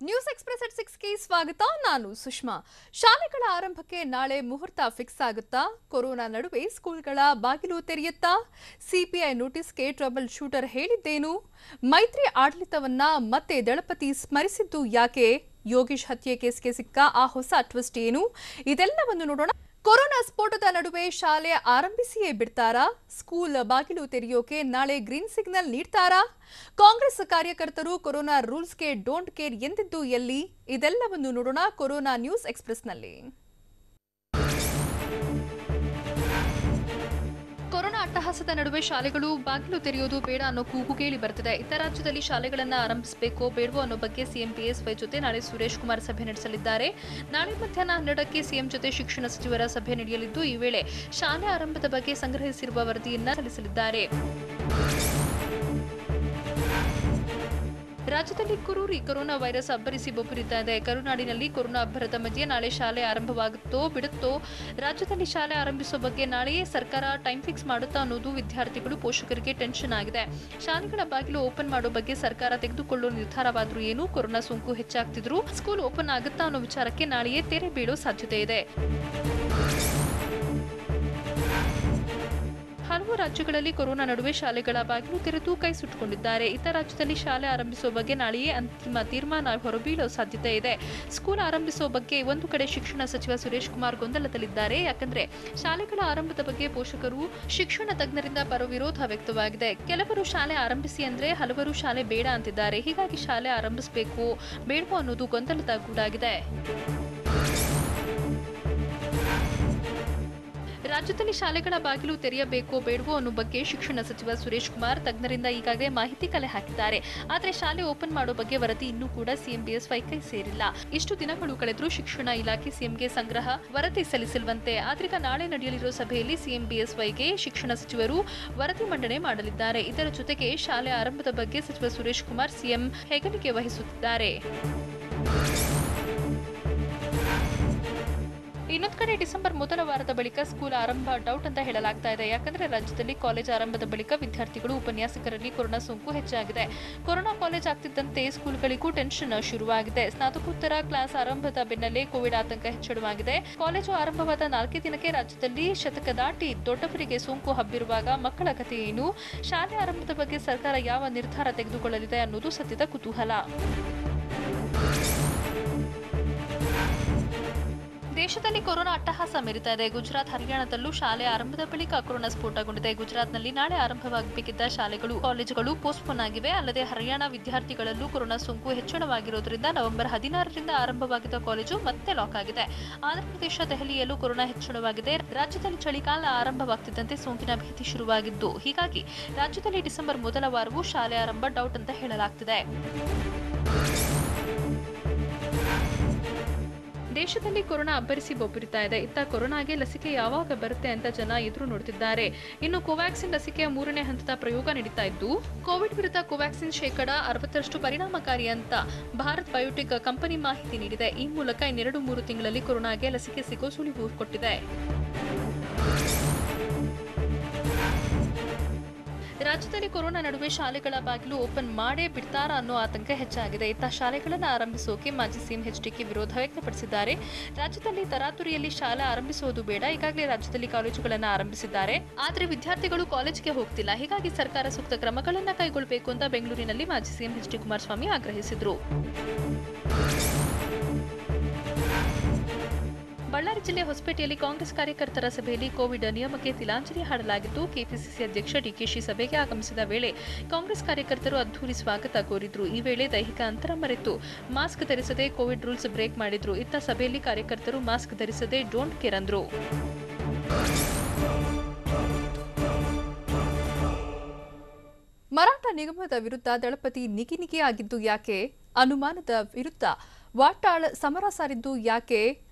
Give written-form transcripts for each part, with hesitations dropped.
News express at 6ಗೆ ಸ್ವಾಗತ. ನಾನು ಸುಷ್ಮಾ. ಶಾಲೆಗಳ ಆರಂಭಕ್ಕೆ ನಾಳೆ ಮುಹೂರ್ತ ಫಿಕ್ಸ್ ಆಗುತ್ತಾ? ಕೊರೋನಾ ನಡುವೆ ಸ್ಕೂಲ್ಗಳ ಬಾಗಿಲು ತೆರೆಯುತ್ತಾ? ಸಿಪಿಐ ನೋಟಿಸ್ಗೆ ಟ್ರಬಲ್ ಶೂಟರ್ ಹೇಳಿದ್ದೇನು? ಮೈತ್ರಿ ಆಡಳಿತವನ್ನ ಮತ್ತೆ ದಳಪತಿ ಸ್ಮರಿಸಿದ್ದು ಯಾಕೆ? ಯೋಗೇಶ್ ಹತ್ಯೆ ಕೇಸ್ಗೆ ಸಿಕ್ಕ ಆ ಹೊಸ ಟ್ವಿಸ್ಟ್ ಏನು? ಇದೆಲ್ಲವನ್ನು ನೋಡೋಣ. ಕೊರೋನಾ ಸ್ಫೋಟದ ನಡುವೆ ಶಾಲೆ ಆರಂಭಿಸಿಯೇ ಬಿಡ್ತಾರಾ? ಸ್ಕೂಲ್ ಬಾಗಿಲು ತೆರೆಯೋಕೆ ನಾಳೆ ಗ್ರೀನ್ ಸಿಗ್ನಲ್ ನೀಡ್ತಾರಾ? ಕಾಂಗ್ರೆಸ್ ಕಾರ್ಯಕರ್ತರು ಕೊರೋನಾ ರೂಲ್ಸ್ಗೆ ಡೋಂಟ್ ಕೇರ್ ಎಂದಿದ್ದು ಎಲ್ಲಿ? ಇದೆಲ್ಲವನ್ನು ನೋಡೋಣ ಕೊರೋನಾ ನ್ಯೂಸ್ ಎಕ್ಸ್‌ಪ್ರೆಸ್‌ನಲ್ಲಿ. ಕೊರೋನಾ ಅಟ್ಟಹಾಸದ ನಡುವೆ ಶಾಲೆಗಳು ಬಾಗಿಲು ತೆರೆಯೋದು ಬೇಡ ಅನ್ನೋ ಕೂಗು ಕೇಳಿ ಬರ್ತಿದೆ. ಇತರ ರಾಜ್ಯದಲ್ಲಿ ಶಾಲೆಗಳನ್ನು ಆರಂಭಿಸಬೇಕೋ ಬೇಡವೋ ಅನ್ನೋ ಬಗ್ಗೆ ಸಿಎಂ ಬಿಎಸ್ವೈ ಜೊತೆ ನಾಳೆ ಸುರೇಶ್ ಕುಮಾರ್ ಸಭೆ ನಡೆಸಲಿದ್ದಾರೆ. ನಾಳೆ ಮಧ್ಯಾಹ್ನ 12ಕ್ಕೆ ಸಿಎಂ ಜೊತೆ ಶಿಕ್ಷಣ ಸಚಿವರ ಸಭೆ ನಡೆಯಲಿದ್ದು, ಈ ವೇಳೆ ಶಾಲೆ ಆರಂಭದ ಬಗ್ಗೆ ಸಂಗ್ರಹಿಸಿರುವ ವರದಿಯನ್ನ ಸಲ್ಲಿಸಲಿದ್ದಾರೆ. ರಾಜ್ಯದಲ್ಲಿ ಕೊರೋನಾ ವೈರಸ್ ಅಬ್ಬರಿಸಿ ಬೊಬ್ಬರಿತಾ ಇದೆ. ಕರುನಾಡಿನಲ್ಲಿ ಕೊರೋನಾ ಅಬ್ಬರದ ಮಧ್ಯೆ ನಾಳೆ ಶಾಲೆ ಆರಂಭವಾಗುತ್ತೋ ಬಿಡುತ್ತೋ? ರಾಜ್ಯದಲ್ಲಿ ಶಾಲೆ ಆರಂಭಿಸುವ ಬಗ್ಗೆ ನಾಳೆಯೇ ಸರ್ಕಾರ ಟೈಮ್ ಫಿಕ್ಸ್ ಮಾಡುತ್ತಾ ಅನ್ನೋದು ವಿದ್ಯಾರ್ಥಿಗಳು, ಪೋಷಕರಿಗೆ ಟೆನ್ಷನ್ ಆಗಿದೆ. ಶಾಲೆಗಳ ಬಾಗಿಲು ಓಪನ್ ಮಾಡೋ ಬಗ್ಗೆ ಸರ್ಕಾರ ತೆಗೆದುಕೊಳ್ಳುವ ನಿರ್ಧಾರವಾದ್ರೂ ಏನು? ಕೊರೋನಾ ಸೋಂಕು ಹೆಚ್ಚಾಗ್ತಿದ್ರು ಸ್ಕೂಲ್ ಓಪನ್ ಆಗುತ್ತಾ ಅನ್ನೋ ವಿಚಾರಕ್ಕೆ ನಾಳೆಯೇ ತೆರೆ ಬೀಳೋ ಸಾಧ್ಯತೆ ಇದೆ. ಹಲವು ರಾಜ್ಯಗಳಲ್ಲಿ ಕೊರೋನಾ ನಡುವೆ ಶಾಲೆಗಳ ಬಾಗಿಲು ತೆರೆದು ಕೈ ಸುಟ್ಟುಕೊಂಡಿದ್ದಾರೆ. ಇತರ ರಾಜ್ಯದಲ್ಲಿ ಶಾಲೆ ಆರಂಭಿಸುವ ಬಗ್ಗೆ ನಾಳೆಯೇ ಅಂತಿಮ ತೀರ್ಮಾನ ಹೊರಬೀಳೋ ಸಾಧ್ಯತೆ ಇದೆ. ಸ್ಕೂಲ್ ಆರಂಭಿಸುವ ಬಗ್ಗೆ ಒಂದು ಕಡೆ ಶಿಕ್ಷಣ ಸಚಿವ ಸುರೇಶ್ ಕುಮಾರ್ ಗೊಂದಲದಲ್ಲಿದ್ದಾರೆ. ಯಾಕಂದ್ರೆ ಶಾಲೆಗಳ ಆರಂಭದ ಬಗ್ಗೆ ಪೋಷಕರು, ಶಿಕ್ಷಣ ತಜ್ಞರಿಂದ ಪರ ವಿರೋಧ ವ್ಯಕ್ತವಾಗಿದೆ. ಕೆಲವರು ಶಾಲೆ ಆರಂಭಿಸಿ ಅಂದ್ರೆ ಹಲವರು ಶಾಲೆ ಬೇಡ ಅಂತಿದ್ದಾರೆ. ಹೀಗಾಗಿ ಶಾಲೆ ಆರಂಭಿಸಬೇಕು ಬೇಡವೋ ಅನ್ನೋದು ಗೊಂದಲದ ಗೂಡಾಗಿದೆ. ರಾಜ್ಯದಲ್ಲಿ ಶಾಲೆಗಳ ಬಾಗಿಲು ತೆರೆಯಬೇಕೋ ಬೇಡವೋ ಅನ್ನೋ ಬಗ್ಗೆ ಶಿಕ್ಷಣ ಸಚಿವ ಸುರೇಶ್ ಕುಮಾರ್ ತಜ್ಞರಿಂದ ಈಗಾಗಲೇ ಮಾಹಿತಿ ಕಲೆ ಹಾಕಿದ್ದಾರೆ. ಆದರೆ ಶಾಲೆ ಓಪನ್ ಮಾಡೋ ಬಗ್ಗೆ ವರದಿ ಇನ್ನೂ ಕೂಡ ಸಿಎಂ ಬಿಎಸ್ವೈ ಕೈ ಸೇರಿಲ್ಲ. ಇಷ್ಟು ದಿನಗಳು ಕಳೆದರೂ ಶಿಕ್ಷಣ ಇಲಾಖೆ ಸಿಎಂಗೆ ಸಂಗ್ರಹ ವರದಿ ಸಲ್ಲಿಸಿಲ್ವಂತೆ. ಆದ್ರೀಗ ನಾಳೆ ನಡೆಯಲಿರೋ ಸಭೆಯಲ್ಲಿ ಸಿಎಂ ಬಿಎಸ್ವೈಗೆ ಶಿಕ್ಷಣ ಸಚಿವರು ವರದಿ ಮಂಡನೆ ಮಾಡಲಿದ್ದಾರೆ. ಇದರ ಜೊತೆಗೆ ಶಾಲೆ ಆರಂಭದ ಬಗ್ಗೆ ಸಚಿವ ಸುರೇಶ್ ಕುಮಾರ್ ಸಿಎಂ ಹೆಗಲಿಗೆ ವಹಿಸುತ್ತಿದ್ದಾರೆ. ಇನ್ನೊಂದು ಕಡೆ ಡಿಸೆಂಬರ್ ಮೊದಲ ವಾರದ ಬಳಿಕ ಸ್ಕೂಲ್ ಆರಂಭ ಡೌಟ್ ಅಂತ ಹೇಳಲಾಗ್ತಾ ಇದೆ. ಯಾಕಂದ್ರೆ ರಾಜ್ಯದಲ್ಲಿ ಕಾಲೇಜ್ ಆರಂಭದ ಬಳಿಕ ವಿದ್ಯಾರ್ಥಿಗಳು, ಉಪನ್ಯಾಸಕರಲ್ಲಿ ಕೊರೋನಾ ಸೋಂಕು ಹೆಚ್ಚಾಗಿದೆ. ಕೊರೋನಾ ಕಾಲೇಜ್ ಆಗ್ತಿದ್ದಂತೆ ಸ್ಕೂಲ್ಗಳಿಗೂ ಟೆನ್ಷನ್ ಶುರುವಾಗಿದೆ. ಸ್ನಾತಕೋತ್ತರ ಕ್ಲಾಸ್ ಆರಂಭದ ಬೆನ್ನಲ್ಲೇ ಕೋವಿಡ್ ಆತಂಕ ಹೆಚ್ಚಳವಾಗಿದೆ. ಕಾಲೇಜು ಆರಂಭವಾದ 4 ದಿನಕ್ಕೆ ರಾಜ್ಯದಲ್ಲಿ ಶತಕ ದಾಟಿ ದೊಡ್ಡವರಿಗೆ ಸೋಂಕು ಹಬ್ಬಿರುವಾಗ ಮಕ್ಕಳ ಕಥೆ ಏನು? ಶಾಲೆ ಆರಂಭದ ಬಗ್ಗೆ ಸರ್ಕಾರ ಯಾವ ನಿರ್ಧಾರ ತೆಗೆದುಕೊಳ್ಳಲಿದೆ ಅನ್ನೋದು ಸದ್ಯದ ಕುತೂಹಲ. ದೇಶದಲ್ಲಿ ಕೊರೋನಾ ಅಟ್ಟಹಾಸ ಮೆರಿತಾ ಇದೆ. ಗುಜರಾತ್, ಹರಿಯಾಣದಲ್ಲೂ ಶಾಲೆ ಆರಂಭದ ಬಳಿಕ ಕೊರೋನಾ ಸ್ಫೋಟಗೊಂಡಿದೆ. ಗುಜರಾತ್ನಲ್ಲಿ ನಾಳೆ ಆರಂಭವಾಗಬೇಕಿದ್ದ ಶಾಲೆಗಳು, ಕಾಲೇಜುಗಳು ಪೋಸ್ಟ್ಪೋನ್ ಆಗಿವೆ. ಅಲ್ಲದೆ ಹರಿಯಾಣ ವಿದ್ಯಾರ್ಥಿಗಳಲ್ಲೂ ಕೊರೋನಾ ಸೋಂಕು ಹೆಚ್ಚಳವಾಗಿರುವುದರಿಂದ ನವೆಂಬರ್ 16ರಿಂದ ಆರಂಭವಾಗಿದ್ದ ಕಾಲೇಜು ಮತ್ತೆ ಲಾಕ್ ಆಗಿದೆ. ಆಂಧ್ರಪ್ರದೇಶ, ದೆಹಲಿಯಲ್ಲೂ ಕೊರೋನಾ ಹೆಚ್ಚಳವಾಗಿದೆ. ರಾಜ್ಯದಲ್ಲಿ ಚಳಿಗಾಲ ಆರಂಭವಾಗ್ತಿದ್ದಂತೆ ಸೋಂಕಿನ ಭೀತಿ ಶುರುವಾಗಿದ್ದು, ಹೀಗಾಗಿ ರಾಜ್ಯದಲ್ಲಿ ಡಿಸೆಂಬರ್ ಮೊದಲ ವಾರವೂ ಶಾಲೆ ಆರಂಭ ಡೌಟ್ ಅಂತ ಹೇಳಲಾಗ್ತಿದೆ. ದೇಶದಲ್ಲಿ ಕೊರೋನಾ ಅಬ್ಬರಿಸಿ ಬೊಬ್ಬರಿತಾ ಇದೆ. ಇತ್ತ ಕೊರೋನಾಗೆ ಲಸಿಕೆ ಯಾವಾಗ ಬರುತ್ತೆ ಅಂತ ಜನ ಎದುರು ನೋಡುತ್ತಿದ್ದಾರೆ. ಇನ್ನು ಕೋವ್ಯಾಕ್ಸಿನ್ ಲಸಿಕೆಯ 3ನೇ ಹಂತದ ಪ್ರಯೋಗ ನಡೀತಾ ಇದ್ದು, ಕೋವಿಡ್ ವಿರುದ್ಧ ಕೋವ್ಯಾಕ್ಸಿನ್ 60% ಪರಿಣಾಮಕಾರಿ ಅಂತ ಭಾರತ್ ಬಯೋಟೆಕ್ ಕಂಪನಿ ಮಾಹಿತಿ ನೀಡಿದೆ. ಈ ಮೂಲಕ ಇನ್ನೆರಡು-3 ತಿಂಗಳಲ್ಲಿ ಕೊರೋನಾಗೆ ಲಸಿಕೆ ಸಿಗೋ ಸುಳಿವು ಕೊಟ್ಟಿದೆ. ರಾಜ್ಯದಲ್ಲಿ ಕೊರೋನಾ ನಡುವೆ ಶಾಲೆಗಳ ಬಾಗಿಲು ಓಪನ್ ಮಾಡೇ ಬಿಡ್ತಾರಾ ಅನ್ನೋ ಆತಂಕ ಹೆಚ್ಚಾಗಿದೆ. ಇತ್ತ ಶಾಲೆಗಳನ್ನು ಆರಂಭಿಸೋಕೆ ಮಾಜಿ ಸಿಎಂ ಎಚ್ಡಿಕೆ ವಿರೋಧ ವ್ಯಕ್ತಪಡಿಸಿದ್ದಾರೆ. ರಾಜ್ಯದಲ್ಲಿ ತರಾತುರಿಯಲ್ಲಿ ಶಾಲೆ ಆರಂಭಿಸುವುದು ಬೇಡ. ಈಗಾಗಲೇ ರಾಜ್ಯದಲ್ಲಿ ಕಾಲೇಜುಗಳನ್ನು ಆರಂಭಿಸಿದ್ದಾರೆ. ಆದರೆ ವಿದ್ಯಾರ್ಥಿಗಳು ಕಾಲೇಜಿಗೆ ಹೋಗ್ತಿಲ್ಲ. ಹೀಗಾಗಿ ಸರ್ಕಾರ ಸೂಕ್ತ ಕ್ರಮಗಳನ್ನು ಕೈಗೊಳ್ಳಬೇಕು ಅಂತ ಬೆಂಗಳೂರಿನಲ್ಲಿ ಮಾಜಿ ಸಿಎಂ ಎಚ್ಡಿ ಕುಮಾರಸ್ವಾಮಿ ಆಗ್ರಹಿಸಿದರು. ಬಳ್ಳಾರಿ ಜಿಲ್ಲೆ ಹೊಸಪೇಟೆಯಲ್ಲಿ ಕಾಂಗ್ರೆಸ್ ಕಾರ್ಯಕರ್ತರ ಸಭೆಯಲ್ಲಿ ಕೋವಿಡ್ ನಿಯಮಕ್ಕೆ ತಿಲಾಂಜಲಿ ಹಾಡಲಾಗಿತ್ತು. ಕೆಪಿಸಿಸಿ ಅಧ್ಯಕ್ಷ ಡಿಕೆಶಿ ಸಭೆಗೆ ಆಗಮಿಸಿದ ವೇಳೆ ಕಾಂಗ್ರೆಸ್ ಕಾರ್ಯಕರ್ತರು ಅದ್ದೂರಿ ಸ್ವಾಗತ ಕೋರಿದ್ರು. ಈ ವೇಳೆ ದೈಹಿಕ ಅಂತರ ಮರೆತು ಮಾಸ್ಕ್ ಧರಿಸದೆ ಕೋವಿಡ್ ರೂಲ್ಸ್ ಬ್ರೇಕ್ ಮಾಡಿದ್ರು. ಇತ್ತ ಸಭೆಯಲ್ಲಿ ಕಾರ್ಯಕರ್ತರು ಮಾಸ್ಕ್ ಧರಿಸದೆ ಡೋಂಟ್ ಕೇರ್ ಅಂದ್ರು. ಮರಾಠ ನಿಗಮದ ವಿರುದ್ಧ ದಳಪತಿ ನಿಗಿ ಆಗಿದ್ದು ಯಾಕೆ? ಅನುಮಾನದ ವಿರುದ್ಧ ವಾಟಾಳ್ ಸಮರ ಸಾರಿದ್ದು ಯಾಕೆ?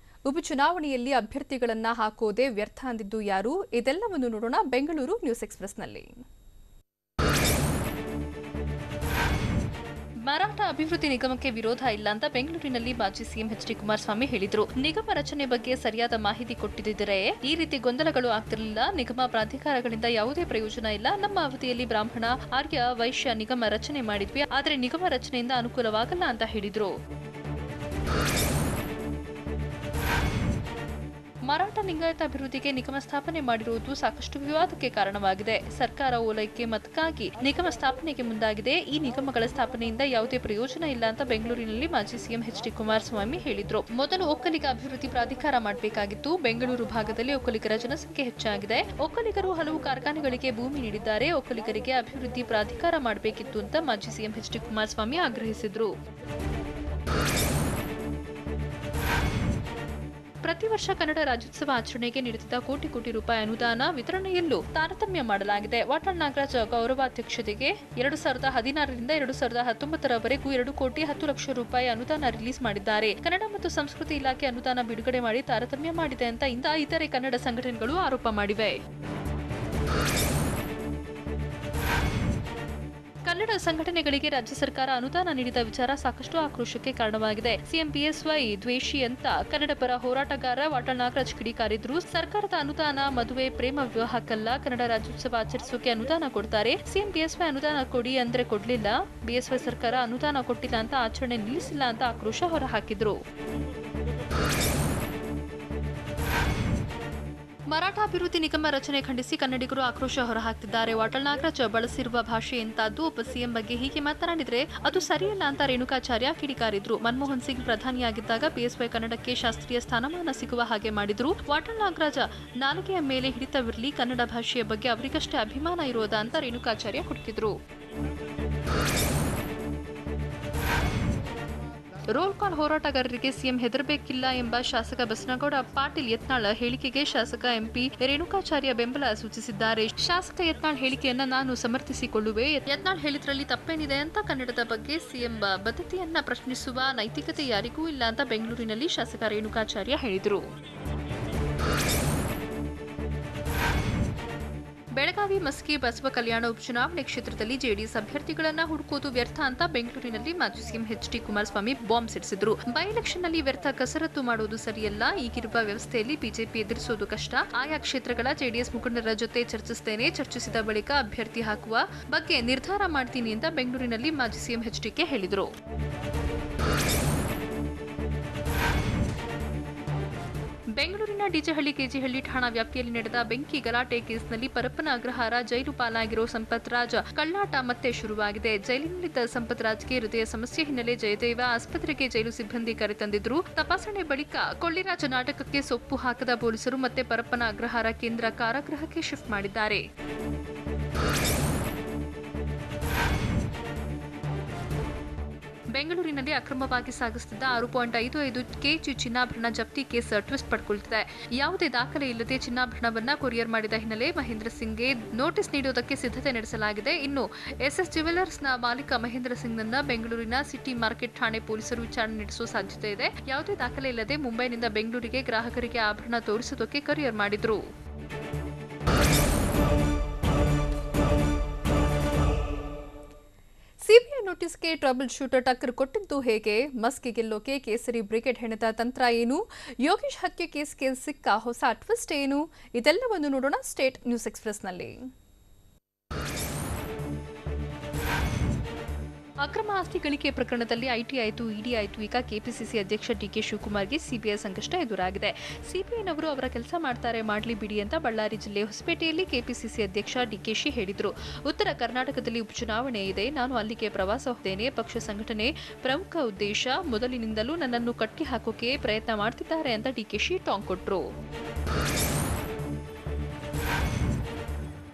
ಉಪಚುನಾವಣೆಯಲ್ಲಿ ಅಭ್ಯರ್ಥಿಗಳನ್ನ ಹಾಕೋದೇ ವ್ಯರ್ಥ ಅಂದಿದ್ದು ಯಾರು? ಇದೆಲ್ಲವನ್ನು ನೋಡೋಣ ಬೆಂಗಳೂರು ನ್ಯೂಸ್ ಎಕ್ಸ್‌ಪ್ರೆಸ್‌ನಲ್ಲಿ. ಮರಾಠ ಅಭಿವೃದ್ಧಿ ನಿಗಮಕ್ಕೆ ವಿರೋಧ ಇಲ್ಲ ಅಂತ ಬೆಂಗಳೂರಿನಲ್ಲಿ ಮಾಜಿ ಸಿಎಂ ಎಚ್ಡಿ ಕುಮಾರಸ್ವಾಮಿ ಹೇಳಿದರು. ನಿಗಮ ರಚನೆ ಬಗ್ಗೆ ಸರಿಯಾದ ಮಾಹಿತಿ ಕೊಟ್ಟಿದ್ದರೆ ಈ ರೀತಿ ಗೊಂದಲಗಳು ಆಗ್ತಿರಲಿಲ್ಲ. ನಿಗಮ ಪ್ರಾಧಿಕಾರಗಳಿಂದ ಯಾವುದೇ ಪ್ರಯೋಜನ ಇಲ್ಲ. ನಮ್ಮ ಅವಧಿಯಲ್ಲಿ ಬ್ರಾಹ್ಮಣ, ಆರ್ಯ, ವೈಶ್ಯ ನಿಗಮ ರಚನೆ ಮಾಡಿದ್ವಿ. ಆದರೆ ನಿಗಮ ರಚನೆಯಿಂದ ಅನುಕೂಲವಾಗಲ್ಲ ಅಂತ ಹೇಳಿದರು. ಮರಾಠ ಲಿಂಗಾಯತ ಅಭಿವೃದ್ಧಿಗೆ ನಿಗಮ ಸ್ಥಾಪನೆ ಮಾಡಿರುವುದು ಸಾಕಷ್ಟು ವಿವಾದಕ್ಕೆ ಕಾರಣವಾಗಿದೆ. ಸರ್ಕಾರ ಓಲೈಕೆ ಮತಕ್ಕಾಗಿ ನಿಗಮ ಸ್ಥಾಪನೆಗೆ ಮುಂದಾಗಿದೆ. ಈ ನಿಗಮಗಳ ಸ್ಥಾಪನೆಯಿಂದ ಯಾವುದೇ ಪ್ರಯೋಜನ ಇಲ್ಲ ಅಂತ ಬೆಂಗಳೂರಿನಲ್ಲಿ ಮಾಜಿ ಸಿಎಂ ಎಚ್.ಡಿ. ಕುಮಾರಸ್ವಾಮಿ ಹೇಳಿದ್ರು. ಮೊದಲು ಒಕ್ಕಲಿಗ ಅಭಿವೃದ್ಧಿ ಪ್ರಾಧಿಕಾರ ಮಾಡಬೇಕಾಗಿತ್ತು. ಬೆಂಗಳೂರು ಭಾಗದಲ್ಲಿ ಒಕ್ಕಲಿಗರ ಜನಸಂಖ್ಯೆ ಹೆಚ್ಚಾಗಿದೆ. ಒಕ್ಕಲಿಗರು ಹಲವು ಕಾರ್ಖಾನೆಗಳಿಗೆ ಭೂಮಿ ನೀಡಿದ್ದಾರೆ. ಒಕ್ಕಲಿಗರಿಗೆ ಅಭಿವೃದ್ಧಿ ಪ್ರಾಧಿಕಾರ ಮಾಡಬೇಕಿತ್ತು ಅಂತ ಮಾಜಿ ಸಿಎಂ ಎಚ್.ಡಿ. ಕುಮಾರಸ್ವಾಮಿ ಆಗ್ರಹಿಸಿದ್ರು. ಪ್ರತಿ ವರ್ಷ ಕನ್ನಡ ರಾಜ್ಯೋತ್ಸವ ಆಚರಣೆಗೆ ನೀಡುತ್ತಿದ್ದ ಕೋಟಿ ಕೋಟಿ ರೂಪಾಯಿ ಅನುದಾನ ವಿತರಣೆಯಲ್ಲೂ ತಾರತಮ್ಯ ಮಾಡಲಾಗಿದೆ. ವಾಟಾಳ್ ನಾಗರಾಜ್ ಗೌರವಾಧ್ಯಕ್ಷತೆಗೆ 2016ರಿಂದ 2019ರವರೆಗೂ 2 ಕೋಟಿ 10 ಲಕ್ಷ ರೂಪಾಯಿ ಅನುದಾನ ರಿಲೀಸ್ ಮಾಡಿದ್ದಾರೆ. ಕನ್ನಡ ಮತ್ತು ಸಂಸ್ಕೃತಿ ಇಲಾಖೆ ಅನುದಾನ ಬಿಡುಗಡೆ ಮಾಡಿ ತಾರತಮ್ಯ ಮಾಡಿದೆ ಅಂತ ಇತರೆ ಕನ್ನಡ ಸಂಘಟನೆಗಳು ಆರೋಪ ಮಾಡಿವೆ. ಕನ್ನಡ ಸಂಘಟನೆಗಳಿಗೆ ರಾಜ್ಯ ಸರ್ಕಾರ ಅನುದಾನ ನೀಡಿದ ವಿಚಾರ ಸಾಕಷ್ಟು ಆಕ್ರೋಶಕ್ಕೆ ಕಾರಣವಾಗಿದೆ. ಸಿಎಂ ಬಿಎಸ್ವೈ ದ್ವೇಷಿ ಅಂತ ಕನ್ನಡ ಪರ ಹೋರಾಟಗಾರ ವಾಟಾಳ್ ನಾಗರಾಜ್ ಕಿಡಿಕಾರಿದ್ರು. ಸರ್ಕಾರದ ಅನುದಾನ ಮದುವೆ ಪ್ರೇಮ ವಿವಾಹಕ್ಕಲ್ಲ, ಕನ್ನಡ ರಾಜ್ಯೋತ್ಸವ ಆಚರಿಸೋಕೆ ಅನುದಾನ ಕೊಡ್ತಾರೆ. ಸಿಎಂ ಬಿಎಸ್ವೈ ಅನುದಾನ ಕೊಡಿ ಅಂದ್ರೆ ಕೊಡ್ಲಿಲ್ಲ. ಬಿಎಸ್ವೈ ಸರ್ಕಾರ ಅನುದಾನ ಕೊಟ್ಟಿಲ್ಲ ಅಂತ ಆಚರಣೆ ನಿಲ್ಲಿಸಿಲ್ಲ ಅಂತ ಆಕ್ರೋಶ ಹೊರಹಾಕಿದ್ರು. ಮರಾಠ ಅಭಿವೃದ್ಧಿ ನಿಗಮ ರಚನೆ ಖಂಡಿಸಿ ಕನ್ನಡಿಗರು ಆಕ್ರೋಶ ಹೊರಹಾಕ್ತಿದ್ದಾರೆ. ವಾಟಾಳ್ ನಾಗರಾಜ್ ಬಳಸಿರುವ ಭಾಷೆ ಎಂತದ್ದು, ಒಬ್ಬ ಸಿಎಂ ಬಗ್ಗೆ ಹೀಗೆ ಮಾತನಾಡಿದ್ರೆ ಅದು ಸರಿಯಲ್ಲ ಅಂತ ರೇಣುಕಾಚಾರ್ಯ ಕಿಡಿಕಾರಿದ್ರು. ಮನಮೋಹನ್ ಸಿಂಗ್ ಪ್ರಧಾನಿಯಾಗಿದ್ದಾಗ ಬಿಎಸ್ವೈ ಕನ್ನಡಕ್ಕೆ ಶಾಸ್ತ್ರೀಯ ಸ್ಥಾನಮಾನ ಸಿಗುವ ಹಾಗೆ ಮಾಡಿದ್ರು. ವಾಟಾಳ್ ನಾಗರಾಜ್ ನಾಲಿಗೆಯ ಮೇಲೆ ಹಿಡಿತವಿರಲಿ, ಕನ್ನಡ ಭಾಷೆಯ ಬಗ್ಗೆ ಅವರಿಗಷ್ಟೇ ಅಭಿಮಾನ ಇರೋದಾ ಅಂತ ರೇಣುಕಾಚಾರ್ಯ ಕುಟುಕಿದ್ರು. ರೋಲ್ ಕಾಲ್ ಹೋರಾಟಗಾರರಿಗೆ ಸಿಎಂ ಹೆದರಬೇಕಿಲ್ಲ ಎಂಬ ಶಾಸಕ ಬಸನಗೌಡ ಪಾಟೀಲ್ ಯತ್ನಾಳ್ ಹೇಳಿಕೆಗೆ ಶಾಸಕ ಎಂಪಿ ರೇಣುಕಾಚಾರ್ಯ ಬೆಂಬಲ ಸೂಚಿಸಿದ್ದಾರೆ. ಶಾಸಕ ಯತ್ನಾಳ್ ಹೇಳಿಕೆಯನ್ನ ನಾನು ಸಮರ್ಥಿಸಿಕೊಳ್ಳುವೆ. ಯತ್ನಾಳ್ ಹೇಳಿದ್ರಲ್ಲಿ ತಪ್ಪೇನಿದೆ ಅಂತ ಕನ್ನಡದ ಬಗ್ಗೆ ಸಿಎಂ ಬದ್ಧತೆಯನ್ನ ಪ್ರಶ್ನಿಸುವ ನೈತಿಕತೆ ಯಾರಿಗೂ ಇಲ್ಲ ಅಂತ ಬೆಂಗಳೂರಿನಲ್ಲಿ ಶಾಸಕ ರೇಣುಕಾಚಾರ್ಯ ಹೇಳಿದರು. ಬೆಳಗಾವಿ ಮಸ್ಕಿ ಬಸವ ಕಲ್ಯಾಣ ಉಪಚುನಾವಣೆ ಕ್ಷೇತ್ರದಲ್ಲಿ ಜೆಡಿಎಸ್ ಅಭ್ಯರ್ಥಿಗಳನ್ನ ಹುಡುಕೋದು ವ್ಯರ್ಥ ಅಂತ ಬೆಂಗಳೂರಿನಲ್ಲಿ ಮಾಜಿ CM H D. Kumaraswamy bomb ಸಿಡಿಸಿದ್ರು. By ಎಲೆಕ್ಷನ್ನಲ್ಲಿ ವ್ಯರ್ಥ ಕಸರತ್ತು ಮಾಡುವುದು ಸರಿಯಲ್ಲ. ಈಗಿರುವ ವ್ಯವಸ್ಥೆಯಲ್ಲಿ ಬಿಜೆಪಿ ಎದುರಿಸುವುದು ಕಷ್ಟ. ಆಯಾ ಕ್ಷೇತ್ರಗಳ ಜೆಡಿಎಸ್ ಮುಖಂಡರ ಜೊತೆ ಚರ್ಚಿಸುತ್ತೇನೆ. ಚರ್ಚಿಸಿದ ಬಳಿಕ ಅಭ್ಯರ್ಥಿ ಹಾಕುವ ಬಗ್ಗೆ ನಿರ್ಧಾರ ಮಾಡ್ತೀನಿ ಅಂತ ಬೆಂಗಳೂರಿನಲ್ಲಿ ಮಾಜಿ ಸಿಎಂ ಎಚ್.ಡಿ.ಕೆ ಹೇಳಿದರು. ಬೆಂಗಳೂರಿನ ಡಿಜೆಹಳ್ಳಿ ಕೆಜಿಹಳ್ಳಿ ಠಾಣಾ ವ್ಯಾಪ್ತಿಯಲ್ಲಿ ನಡೆದ ಬೆಂಕಿ ಗಲಾಟೆ ಕೇಸ್ನಲ್ಲಿ ಪರಪ್ಪನ ಅಗ್ರಹಾರ ಜೈಲು ಪಾಲಾಗಿರೋ ಸಂಪತ್ ರಾಜ್ ಕಳ್ಳಾಟ ಮತ್ತೆ ಶುರುವಾಗಿದೆ. ಜೈಲಿನಲ್ಲಿದ್ದ ಸಂಪತ್ ರಾಜ್ಗೆ ಹೃದಯ ಸಮಸ್ಯೆ ಹಿನ್ನೆಲೆ ಜಯದೇವ ಆಸ್ಪತ್ರೆಗೆ ಜೈಲು ಸಿಬ್ಬಂದಿ ಕರೆತಂದಿದ್ರು. ತಪಾಸಣೆ ಬಳಿಕ ಕೊಳ್ಳಿರಾಜ ನಾಟಕಕ್ಕೆ ಸೊಪ್ಪು ಹಾಕದ ಪೊಲೀಸರು ಮತ್ತೆ ಪರಪ್ಪನ ಅಗ್ರಹಾರ ಕೇಂದ್ರ ಕಾರಾಗೃಹಕ್ಕೆ ಶಿಫ್ಟ್ ಮಾಡಿದ್ದಾರೆ. ಬೆಂಗಳೂರಿನಲ್ಲಿ ಅಕ್ರಮವಾಗಿ ಸಾಗಿಸುತ್ತಿದ್ದ 6.55 ಕೆಜಿ ಚಿನ್ನಾಭರಣ ಜಪ್ತಿ ಕೇಸ್ ಟ್ವಿಸ್ಟ್ ಪಡ್ಕೊಳ್ತಿದೆ. ಯಾವುದೇ ದಾಖಲೆ ಇಲ್ಲದೆ ಚಿನ್ನಾಭರಣವನ್ನ ಕೊರಿಯರ್ ಮಾಡಿದ ಹಿನ್ನೆಲೆ ಮಹೇಂದ್ರ ಸಿಂಗ್ಗೆ ನೋಟಿಸ್ ನೀಡುವುದಕ್ಕೆ ಸಿದ್ಧತೆ ನಡೆಸಲಾಗಿದೆ. ಇನ್ನು ಎಸ್ಎಸ್ ಜ್ಯುವೆಲರ್ಸ್ನ ಮಾಲೀಕ ಮಹೇಂದ್ರ ಸಿಂಗ್ನನ್ನ ಬೆಂಗಳೂರಿನ ಸಿಟಿ ಮಾರ್ಕೆಟ್ ಠಾಣೆ ಪೊಲೀಸರು ವಿಚಾರಣೆ ನಡೆಸುವ ಸಾಧ್ಯತೆ ಇದೆ. ಯಾವುದೇ ದಾಖಲೆ ಇಲ್ಲದೆ ಮುಂಬೈನಿಂದ ಬೆಂಗಳೂರಿಗೆ ಗ್ರಾಹಕರಿಗೆ ಆಭರಣ ತೋರಿಸುವುದಕ್ಕೆ ಕೊರಿಯರ್ ಮಾಡಿದ್ರು. ಸಿಬಿಐ ನೋಟಿಸ್ಗೆ ಟ್ರಬಲ್ ಶೂಟರ್ ಟಕ್ಕರ್ ಕೊಟ್ಟಿದ್ದು ಹೇಗೆ? ಮಸ್ಕಿ ಗೆಲ್ಲೋಕೆ ಕೇಸರಿ ಬ್ರಿಗೇಡ್ ಹೆಣೆದ ತಂತ್ರ ಏನು? ಯೋಗೇಶ್ ಹತ್ಯೆ ಕೇಸ್ಗೆ ಸಿಕ್ಕ ಹೊಸ ಟ್ವಿಸ್ಟ್ ಏನು? ಇದೆಲ್ಲವನ್ನು ನೋಡೋಣ ಸ್ಟೇಟ್ ನ್ಯೂಸ್ ಎಕ್ಸ್‌ಪ್ರೆಸ್‌ನಲ್ಲಿ. ಅಕ್ರಮ ಆಸ್ತಿ ಗಳಿಕೆ ಪ್ರಕರಣದಲ್ಲಿ ಐಟಿ ಆಯಿತು, ಇಡಿ ಆಯಿತು, ಈಗ ಕೆಪಿಸಿಸಿ ಅಧ್ಯಕ್ಷ ಡಿಕೆ ಶಿವಕುಮಾರ್ಗೆ ಸಿಬಿಐ ಸಂಕಷ್ಟ ಎದುರಾಗಿದೆ. ಸಿಬಿಐನವರು ಅವರ ಕೆಲಸ ಮಾಡ್ತಾರೆ, ಮಾಡ್ಲಿ ಬಿಡಿ ಅಂತ ಬಳ್ಳಾರಿ ಜಿಲ್ಲೆ ಹೊಸಪೇಟೆಯಲ್ಲಿ ಕೆಪಿಸಿಸಿ ಅಧ್ಯಕ್ಷ ಡಿಕೆಶಿ ಹೇಳಿದರು. ಉತ್ತರ ಕರ್ನಾಟಕದಲ್ಲಿ ಉಪಚುನಾವಣೆ ಇದೆ, ನಾನು ಅಲ್ಲಿಗೆ ಪ್ರವಾಸ ಹೋಗ್ತೇನೆ. ಪಕ್ಷ ಸಂಘಟನೆ ಪ್ರಮುಖ ಉದ್ದೇಶ. ಮೊದಲಿನಿಂದಲೂ ನನ್ನನ್ನು ಕಟ್ಟಿ ಹಾಕೋಕೆ ಪ್ರಯತ್ನ ಮಾಡ್ತಿದ್ದಾರೆ ಅಂತ ಡಿಕೆಶಿ ಟಾಂಗ್ ಕೊಟ್ಟರು.